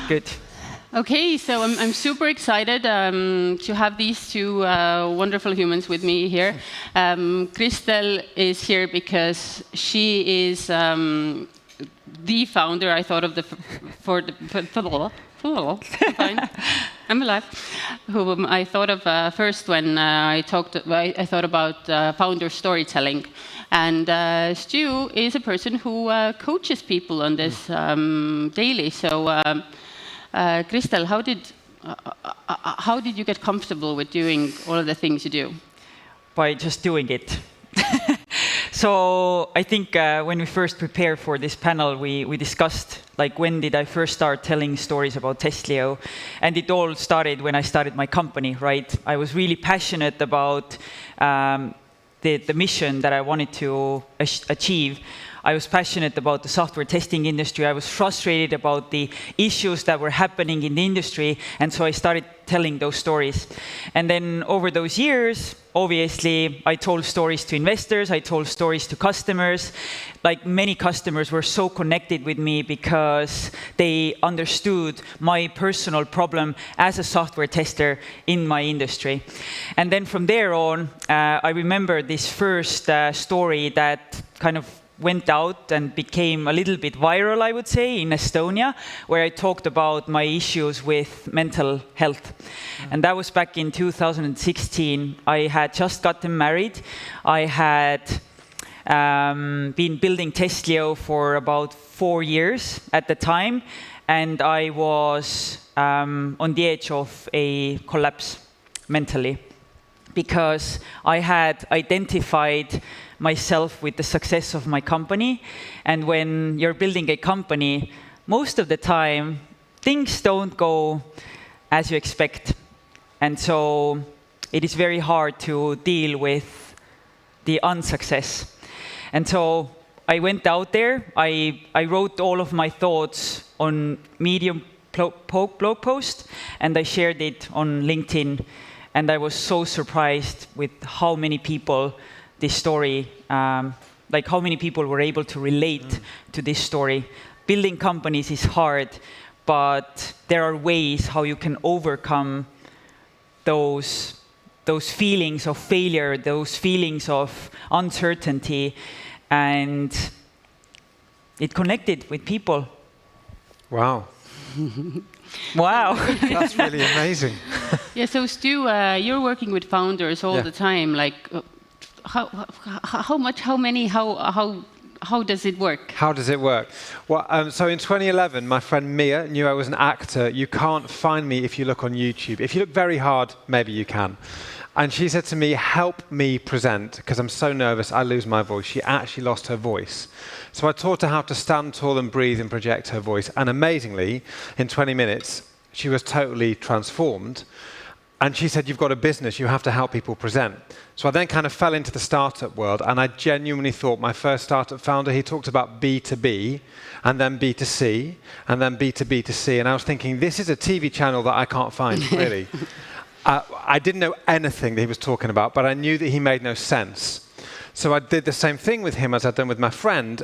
Good. Okay, so I'm super excited to have these two wonderful humans with me here. Kristel is here because she is the founder, I thought of fine. I'm alive. Whom I thought of first when I thought about founder storytelling. And Stu is a person who coaches people on this daily. So, Kristel, how did you get comfortable with doing all of the things you do? By just doing it. So I think when we first prepared for this panel, we discussed like when did I first start telling stories about Testlio, and it all started when I started my company, right? I was really passionate about the mission that I wanted to achieve. I was passionate about the software testing industry. I was frustrated about the issues that were happening in the industry, and so I started telling those stories. And then over those years, obviously, I told stories to investors, I told stories to customers. Like many customers were so connected with me because they understood my personal problem as a software tester in my industry. And then from there on, I remember this first story that kind of went out and became a little bit viral, I would say, in Estonia, where I talked about my issues with mental health. And that was back in 2016. I had just gotten married. I had been building Testlio for about 4 years at the time, and I was on the edge of a collapse mentally, because I had identified myself with the success of my company. And when you're building a company, most of the time, things don't go as you expect. And so it is very hard to deal with the unsuccess. And so I went out there, I wrote all of my thoughts on Medium blog post, and I shared it on LinkedIn. And I was so surprised with how many people this story, like how many people were able to relate to this story. Building companies is hard, but there are ways how you can overcome those feelings of failure, those feelings of uncertainty, and it connected with people. Wow. Wow. That's really amazing. Yeah, so Stu, you're working with founders all the time. Like, how does it work? How does it work? Well, so in 2011, my friend Mia knew I was an actor. You can't find me if you look on YouTube. If you look very hard, maybe you can. And she said to me, help me present, because I'm so nervous, I lose my voice. She actually lost her voice. So I taught her how to stand tall and breathe and project her voice. And amazingly, in 20 minutes, she was totally transformed. And she said, you've got a business, you have to help people present. So I then kind of fell into the startup world, and I genuinely thought my first startup founder, he talked about B2B, and then B2C, and then B2B2C. And I was thinking, this is a TV channel that I can't find, really. I didn't know anything that he was talking about, but I knew that he made no sense. So I did the same thing with him as I'd done with my friend.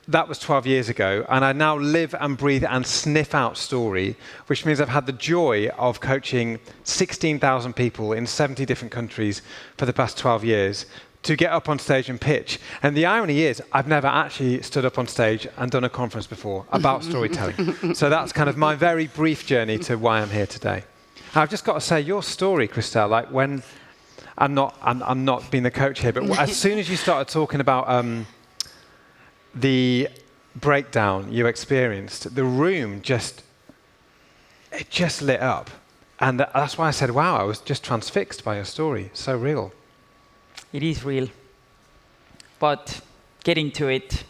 That was 12 years ago, and I now live and breathe and sniff out story, which means I've had the joy of coaching 16,000 people in 70 different countries for the past 12 years to get up on stage and pitch. And the irony is, I've never actually stood up on stage and done a conference before about storytelling. So that's kind of my very brief journey to why I'm here today. And I've just got to say, your story, Kristel, like when I'm not being the coach here, but as soon as you started talking about the breakdown you experienced, the room just lit up. And that's why I said, wow, I was just transfixed by your story. So real. It is real. But getting to it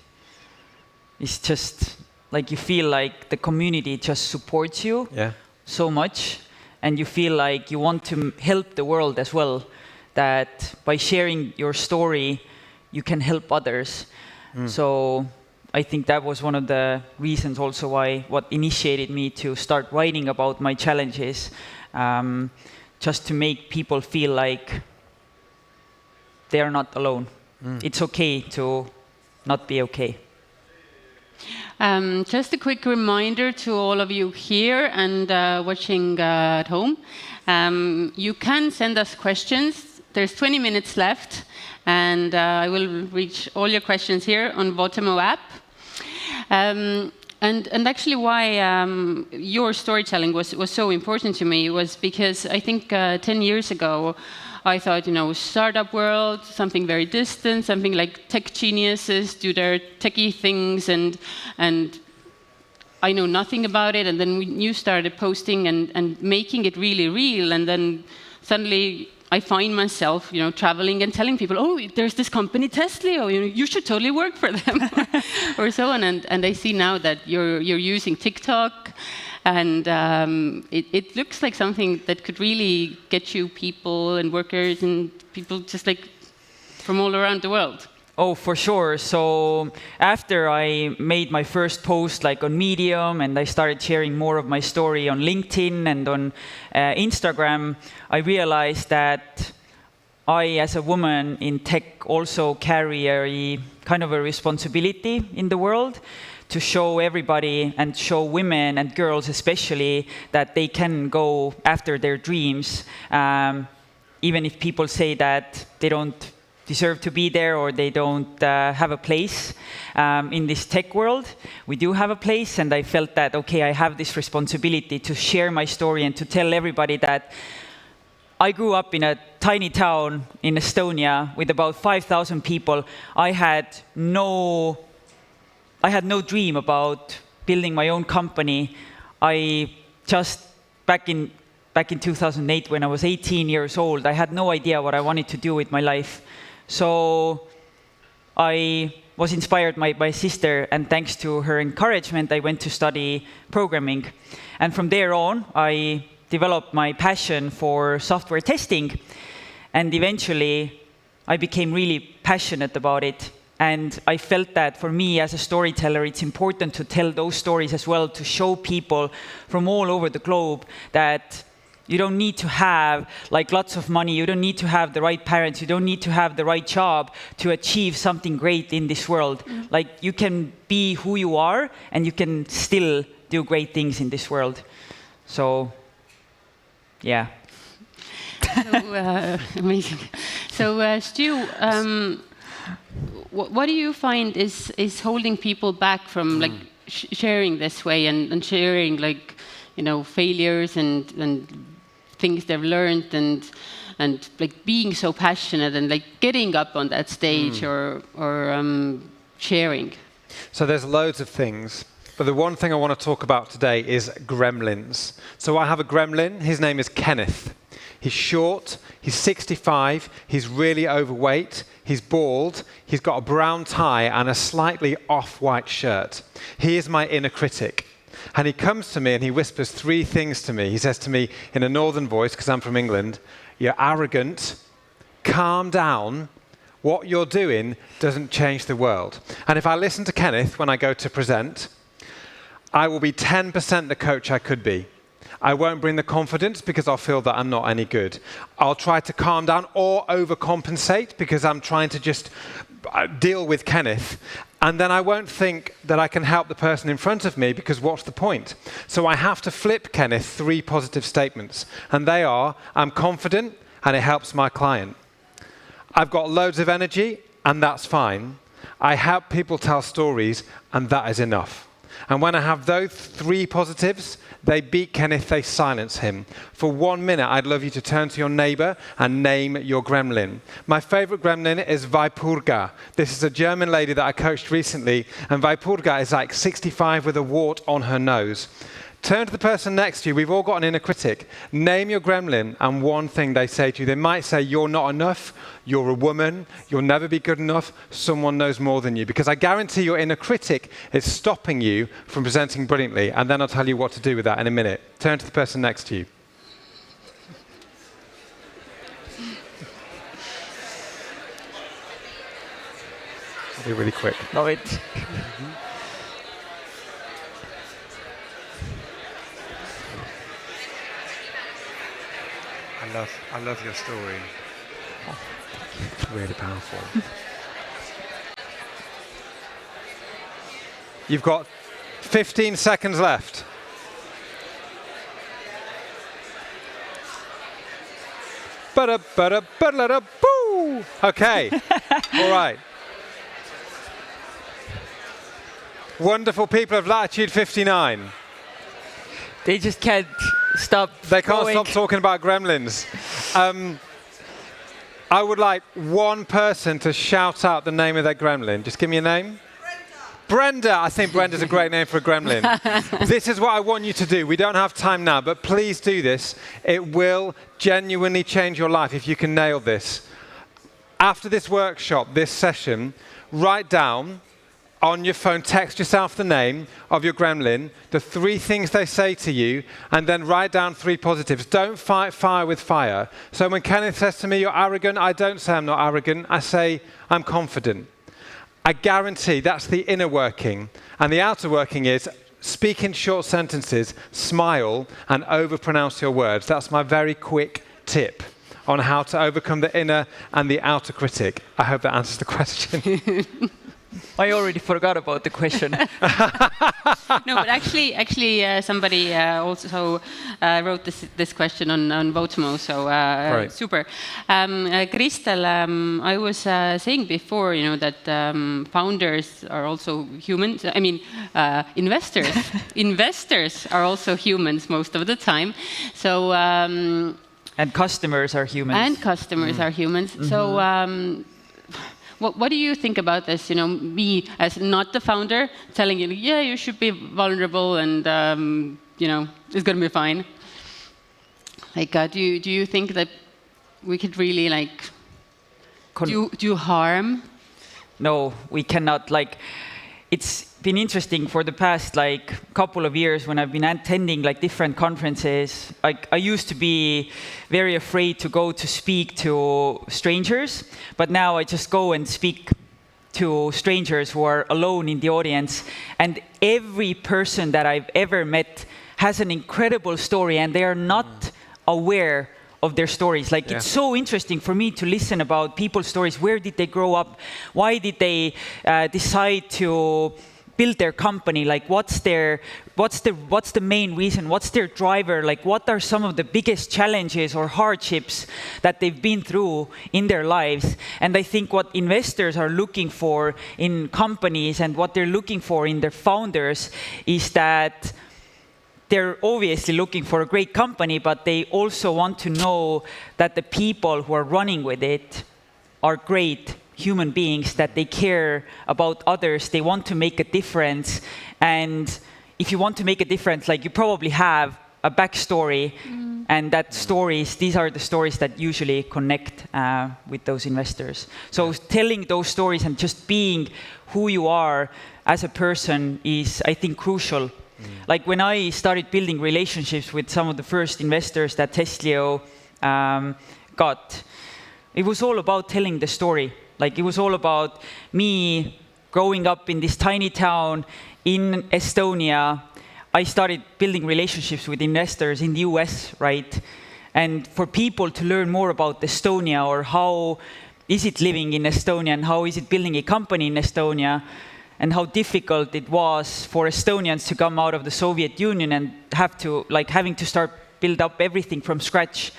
is just like you feel like the community just supports you so much. And you feel like you want to help the world as well. That by sharing your story, you can help others. So I think that was one of the reasons also what initiated me to start writing about my challenges, just to make people feel like they are not alone. It's okay to not be okay. Just a quick reminder to all of you here and watching at home. You can send us questions. There's 20 minutes left, and I will reach all your questions here on Votemo app. And actually why your storytelling was so important to me was because I think 10 years ago, I thought, startup world, something very distant, something like tech geniuses do their techie things, and I know nothing about it. And then you started posting and making it really real, and then suddenly I find myself, traveling and telling people, oh, there's this company, Tesla, you should totally work for them, or so on. And I see now that you're using TikTok, and it looks like something that could really get you people and workers and people just like from all around the world. Oh, for sure. So after I made my first post like on Medium, and I started sharing more of my story on LinkedIn and on Instagram, I realized that I, as a woman in tech, also carry a kind of a responsibility in the world to show everybody and show women and girls especially that they can go after their dreams, even if people say that they don't deserve to be there or they don't have a place in this tech world. We do have a place, and I felt that, okay, I have this responsibility to share my story and to tell everybody that I grew up in a tiny town in Estonia with about 5,000 people. I had no dream about building my own company. I just, back in 2008, when I was 18 years old, I had no idea what I wanted to do with my life. So I was inspired by my sister, and thanks to her encouragement, I went to study programming. And from there on, I developed my passion for software testing, and eventually I became really passionate about it. And I felt that for me as a storyteller, it's important to tell those stories as well, to show people from all over the globe that you don't need to have like lots of money, you don't need to have the right parents, you don't need to have the right job to achieve something great in this world. Like, you can be who you are and you can still do great things in this world. So, yeah. So, amazing. So, Stu, what do you find is holding people back from like sharing this way and sharing like failures and things they've learned and like being so passionate and like getting up on that stage or sharing? So there's loads of things, but the one thing I want to talk about today is gremlins. So I have a gremlin. His name is Kenneth. He's short, he's 65, he's really overweight, he's bald, he's got a brown tie and a slightly off-white shirt. He is my inner critic. And he comes to me and he whispers 3 things to me. He says to me in a northern voice, because I'm from England, "You're arrogant, calm down, what you're doing doesn't change the world." And if I listen to Kenneth when I go to present, I will be 10% the coach I could be. I won't bring the confidence because I'll feel that I'm not any good. I'll try to calm down or overcompensate because I'm trying to just deal with Kenneth. And then I won't think that I can help the person in front of me because what's the point? So I have to flip Kenneth 3 positive statements. And they are, I'm confident and it helps my client. I've got loads of energy and that's fine. I help people tell stories and that is enough. And when I have those 3 positives, they beat Kenneth, they silence him. For 1 minute, I'd love you to turn to your neighbor and name your gremlin. My favorite gremlin is Vaipurga. This is a German lady that I coached recently, and Vaipurga is like 65 with a wart on her nose. Turn to the person next to you. We've all got an inner critic. Name your gremlin and one thing they say to you. They might say, "You're not enough, you're a woman, you'll never be good enough, someone knows more than you." Because I guarantee your inner critic is stopping you from presenting brilliantly. And then I'll tell you what to do with that in a minute. Turn to the person next to you. I'll be really quick. Love it. I love your story. It's really powerful. You've got 15 seconds left. Boo! Okay. All right. Wonderful people of Latitude 59. They just can't stop. They can't going. stop talking about gremlins. I would like one person to shout out the name of their gremlin. Just give me a name. Brenda. I think Brenda's a great name for a gremlin. This is what I want you to do. We don't have time now, but please do this. It will genuinely change your life if you can nail this. After this workshop, this session, write down on your phone, text yourself the name of your gremlin, the 3 things they say to you, and then write down 3 positives. Don't fight fire with fire. So when Kenneth says to me, you're arrogant, I don't say I'm not arrogant. I say, I'm confident. I guarantee that's the inner working. And the outer working is speak in short sentences, smile, and overpronounce your words. That's my very quick tip on how to overcome the inner and the outer critic. I hope that answers the question. I already forgot about the question. No, but actually, somebody also wrote this question on Votemo, so Right. super. Kristel, I was saying before, that founders are also humans. I mean, investors. Investors are also humans most of the time. So. And customers are humans. And customers are humans. Mm-hmm. So. What do you think about this? Me as not the founder telling you, yeah, you should be vulnerable and, it's going to be fine. Like, do you think that we could really, do harm? No, we cannot. It's been interesting for the past, couple of years when I've been attending, different conferences. I used to be very afraid to go to speak to strangers, but now I just go and speak to strangers who are alone in the audience. And every person that I've ever met has an incredible story, and they are not aware of their stories. It's so interesting for me to listen about people's stories. Where did they grow up? Why did they decide to build their company? What's the main reason? What's their driver? What are some of the biggest challenges or hardships that they've been through in their lives? And I think what investors are looking for in companies and what they're looking for in their founders is that they're obviously looking for a great company, but they also want to know that the people who are running with it are great human beings, that they care about others, they want to make a difference. And if you want to make a difference, you probably have a backstory, and these are the stories that usually connect with those investors. So telling those stories and just being who you are as a person is, I think, crucial. When I started building relationships with some of the first investors that Testlio got, it was all about telling the story. It was all about me growing up in this tiny town in Estonia. I started building relationships with investors in the US, right? And for people to learn more about Estonia, or how is it living in Estonia, and how is it building a company in Estonia, and how difficult it was for Estonians to come out of the Soviet Union and having to start build up everything from scratch,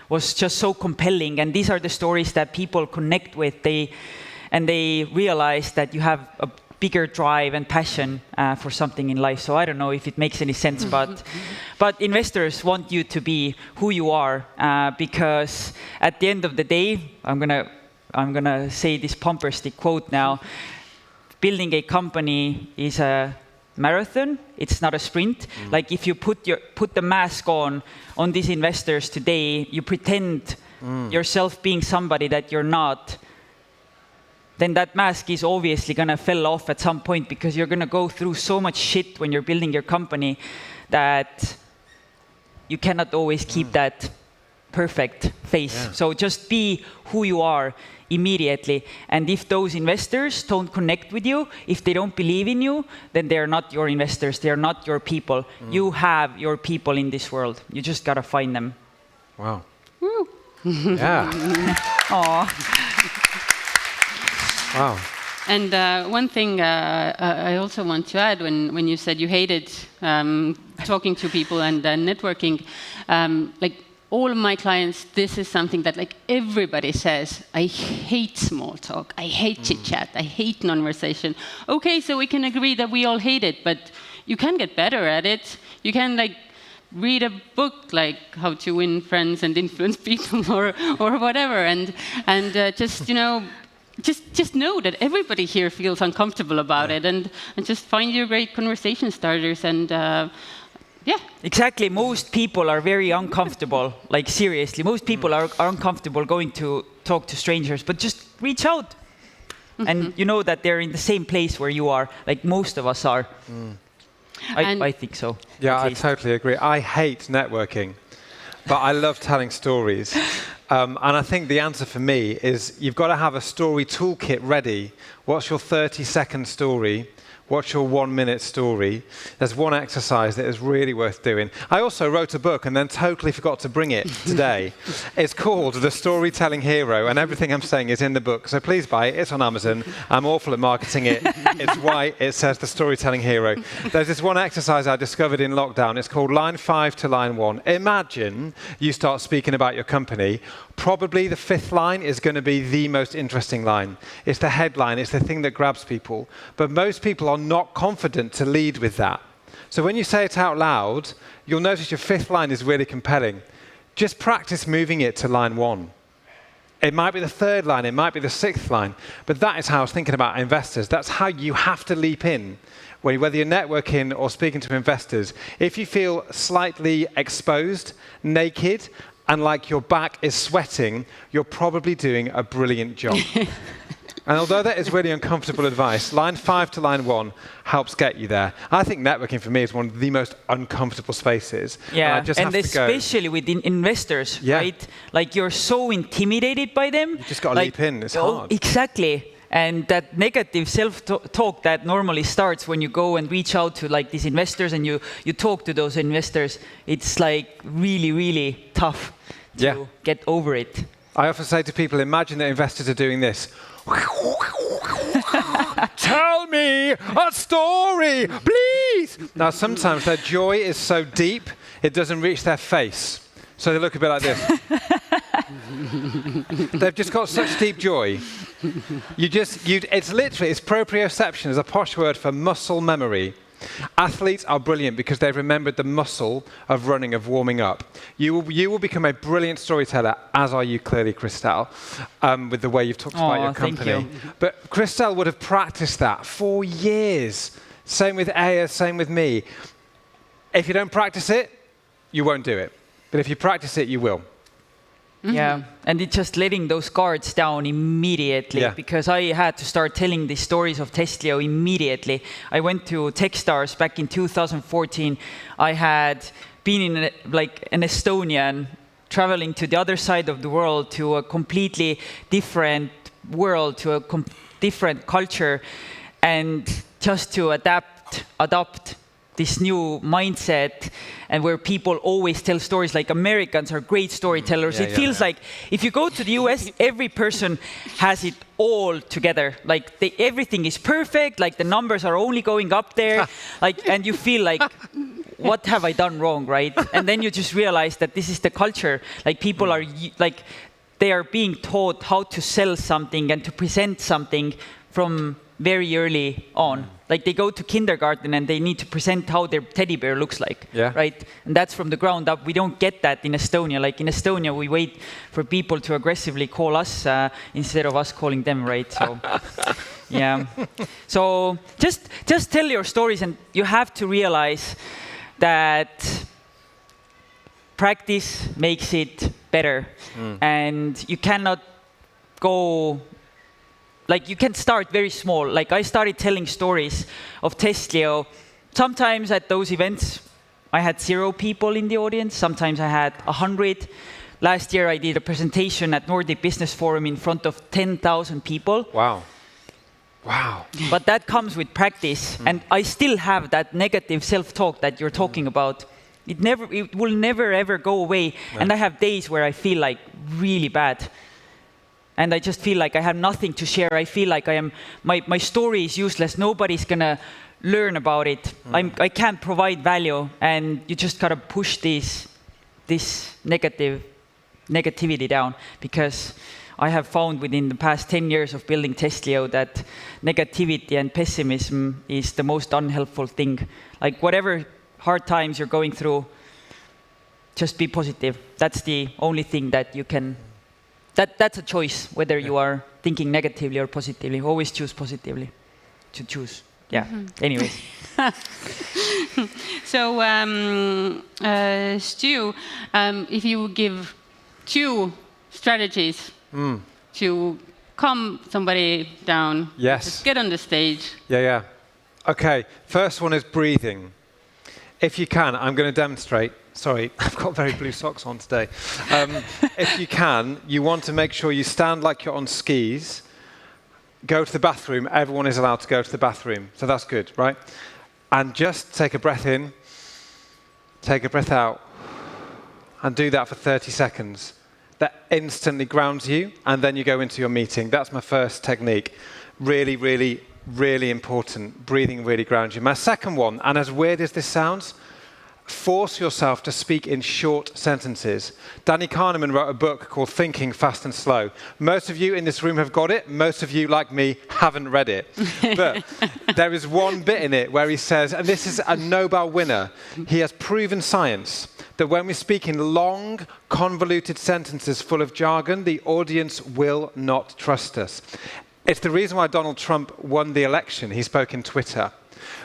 was just so compelling. And these are the stories that people connect with. They realize that you have a bigger drive and passion for something in life. So I don't know if it makes any sense, but investors want you to be who you are, because at the end of the day, I'm gonna say this bumper stick quote now. Building a company is a marathon. It's not a sprint. If you put the mask on these investors today, you pretend yourself being somebody that you're not, then that mask is obviously gonna fall off at some point, because you're gonna go through so much shit when you're building your company that you cannot always keep that perfect face. Yeah. So just be who you are immediately. And if those investors don't connect with you, if they don't believe in you, then they're not your investors. They're not your people. You have your people in this world. You just gotta find them. Wow. Woo. Yeah. Aww. Wow. And one thing I also want to add, when you said you hated talking to people and networking, like all of my clients, this is something that like everybody says, I hate small talk, I hate chit chat, I hate conversation. Okay, so we can agree that we all hate it, but you can get better at it. You can like read a book like How to Win Friends and Influence People or whatever, and just, you know, just know that everybody here feels uncomfortable about it, and just find your great conversation starters, and yeah. Exactly. Most people are very uncomfortable. Like seriously, most people are uncomfortable going to talk to strangers, but just reach out. And you know that they're in the same place where you are, like most of us are. I think so. Yeah, I totally agree. I hate networking, but I love telling stories. And I think the answer for me is you've got to have a story toolkit ready. What's your 30-second story? What's your 1-minute story? There's one exercise that is really worth doing. I also wrote a book and then totally forgot to bring it today. It's called The Storytelling Hero, and everything I'm saying is in the book. So please buy it. It's on Amazon. I'm awful at marketing it. It's white. It says The Storytelling Hero. There's this one exercise I discovered in lockdown. It's called line 5 to line 1. Imagine you start speaking about your company. Probably the 5th line is going to be the most interesting line. It's the headline. It's the thing that grabs people. But most people are not confident to lead with that. So when you say it out loud, you'll notice your 5th line is really compelling. Just practice moving it to line 1. It might be the 3rd line, it might be the 6th line, but that is how I was thinking about investors. That's how you have to leap in. Whether you're networking or speaking to investors, if you feel slightly exposed, naked, and like your back is sweating, you're probably doing a brilliant job. And although that is really uncomfortable advice, line 5 to line 1 helps get you there. I think networking for me is one of the most uncomfortable spaces. Yeah, and especially with investors, right? Like you're so intimidated by them. You just got to leap in, it's hard. Exactly. And that negative self-talk that normally starts when you go and reach out to like these investors and you talk to those investors, it's like really, really tough to get over it. I often say to people, imagine that investors are doing this. Tell me a story, please. Now, sometimes their joy is so deep, it doesn't reach their face. So they look a bit like this. They've just got such deep joy. It's proprioception is a posh word for muscle memory. Athletes are brilliant because they've remembered the muscle of running, of warming up. You will become a brilliant storyteller, as are you clearly, Kristel, with the way you've talked about your company. Thank you. But Kristel would have practiced that for years. Same with Eia, same with me. If you don't practice it, you won't do it. But if you practice it, you will. Yeah, and it's just letting those guards down immediately because I had to start telling the stories of Testlio immediately. I went to Techstars back in 2014. I had been in an Estonian, traveling to the other side of the world, to a completely different world, to a different culture, and just to adopt this new mindset, and where people always tell stories. Like Americans are great storytellers. It feels like if you go to the US, every person has it all together. Like everything is perfect. Like the numbers are only going up there. And you feel like, what have I done wrong, right? And then you just realize that this is the culture. Like people are they are being taught how to sell something and to present something from very early on. Like they go to kindergarten and they need to present how their teddy bear looks like, right? And that's from the ground up. We don't get that in Estonia. Like in Estonia, we wait for people to aggressively call us instead of us calling them, right? So, yeah. So just tell your stories, and you have to realize that practice makes it better, and you cannot go. Like you can start very small. Like I started telling stories of Testlio. Sometimes at those events, I had 0 people in the audience. Sometimes I had 100. Last year, I did a presentation at Nordic Business Forum in front of 10,000 people. Wow. But that comes with practice. And I still have that negative self-talk that you're talking about. It will never, ever go away. No. And I have days where I feel like really bad. And I just feel like I have nothing to share. I feel like my story is useless. Nobody's gonna learn about it. I can't provide value, and you just gotta push this negativity down, because I have found within the past 10 years of building Testlio that negativity and pessimism is the most unhelpful thing. Like whatever hard times you're going through, just be positive. That's the only thing that you can, that's a choice, whether you are thinking negatively or positively. Always choose positively to choose. Yeah, anyways. So, Stu, if you would give 2 strategies to calm somebody down, Yes. just get on the stage. Yeah. Okay, first one is breathing. If you can, I'm going to demonstrate. Sorry, I've got very blue socks on today. If you can, you want to make sure you stand like you're on skis, go to the bathroom. Everyone is allowed to go to the bathroom. So that's good, right? And just take a breath in, take a breath out, and do that for 30 seconds. That instantly grounds you, and then you go into your meeting. That's my first technique. Really, really, really important. Breathing really grounds you. My second one, and as weird as this sounds, force yourself to speak in short sentences. Danny Kahneman wrote a book called Thinking Fast and Slow. Most of you in this room have got it. Most of you, like me, haven't read it. But there is one bit in it where he says, and this is a Nobel winner, he has proven science that when we speak in long, convoluted sentences full of jargon, the audience will not trust us. It's the reason why Donald Trump won the election. He spoke in Twitter.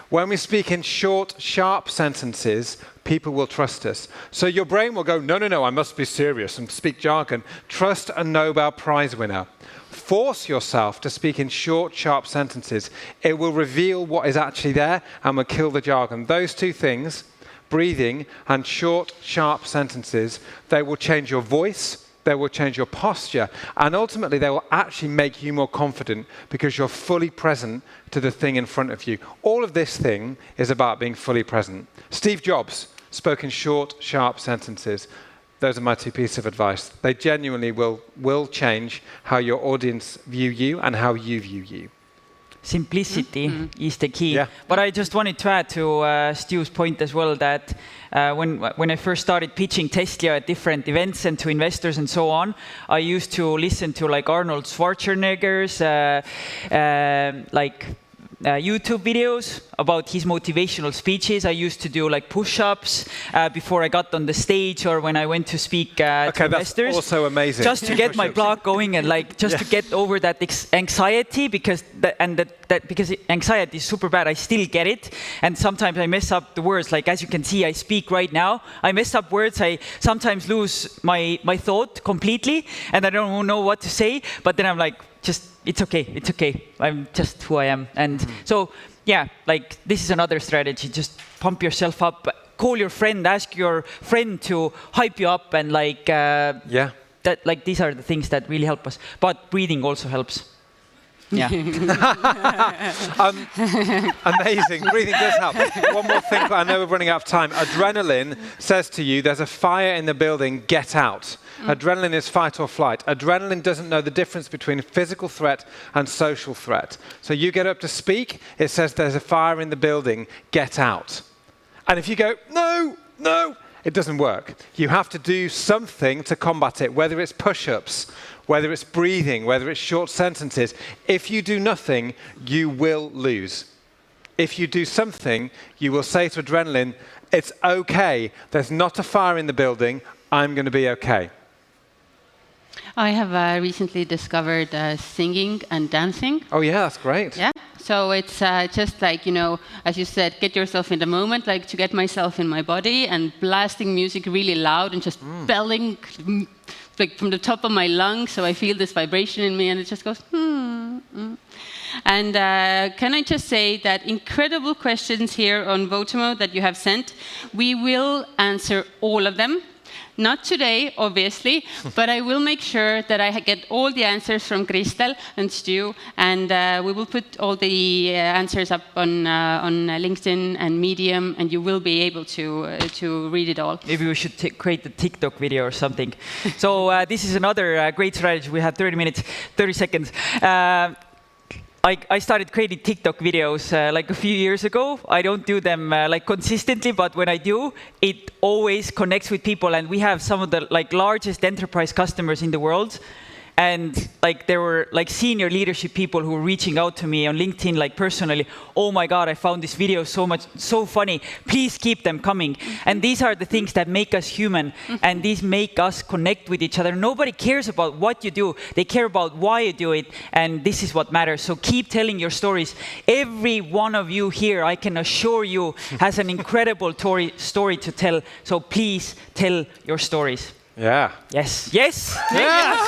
When we speak in short, sharp sentences, people will trust us. So your brain will go, no, I must be serious and speak jargon. Trust a Nobel Prize winner. Force yourself to speak in short, sharp sentences. It will reveal what is actually there and will kill the jargon. Those 2 things, breathing and short, sharp sentences, they will change your voice, they will change your posture, and ultimately they will actually make you more confident because you're fully present to the thing in front of you. All of this thing is about being fully present. Steve Jobs spoke in short, sharp sentences. Those are my 2 pieces of advice. They genuinely will change how your audience view you and how you view you. Simplicity is the key. Yeah. But I just wanted to add to Stu's point as well that when I first started pitching Testlio at different events and to investors and so on, I used to listen to like Arnold Schwarzenegger's YouTube videos about his motivational speeches. I used to do like push-ups before I got on the stage or when I went to speak to investors. That's also amazing. Just to get my block going and like just to get over that anxiety because because anxiety is super bad. I still get it, and sometimes I mess up the words. Like as you can see, I speak right now. I mess up words. I sometimes lose my thought completely, and I don't know what to say. But then I'm like, it's okay. I'm just who I am. And so, yeah, like this is another strategy. Just pump yourself up. Call your friend, ask your friend to hype you up, and like, that, like these are the things that really help us. But breathing also helps. Yeah. Amazing. Breathing does help. One more thing, I know we're running out of time. Adrenaline says to you, there's a fire in the building, get out. Adrenaline is fight or flight. Adrenaline doesn't know the difference between physical threat and social threat. So you get up to speak, it says there's a fire in the building, get out. And if you go, no, it doesn't work. You have to do something to combat it, whether it's push-ups, whether it's breathing, whether it's short sentences. If you do nothing, you will lose. If you do something, you will say to adrenaline, it's okay, there's not a fire in the building, I'm going to be okay. I have recently discovered singing and dancing. Oh yeah, that's great. Yeah, so it's just like, you know, as you said, get yourself in the moment, like to get myself in my body and blasting music really loud and just belling like from the top of my lungs, so I feel this vibration in me and it just goes, And can I just say that incredible questions here on Votomo that you have sent, we will answer all of them. Not today, obviously, but I will make sure that I get all the answers from Kristel and Stu, and we will put all the answers up on LinkedIn and Medium, and you will be able to read it all. Maybe we should create a TikTok video or something. So this is another great strategy. We have 30 seconds. I started creating TikTok videos like a few years ago. I don't do them like consistently, but when I do, it always connects with people. And we have some of the like largest enterprise customers in the world. And like there were like senior leadership people who were reaching out to me on LinkedIn, like personally, oh my God, I found this video so funny. Please keep them coming. And these are the things that make us human. And these make us connect with each other. Nobody cares about what you do. They care about why you do it. And this is what matters. So keep telling your stories. Every one of you here, I can assure you, has an incredible story to tell. So please tell your stories. Yeah. Yes. Yes. Yes.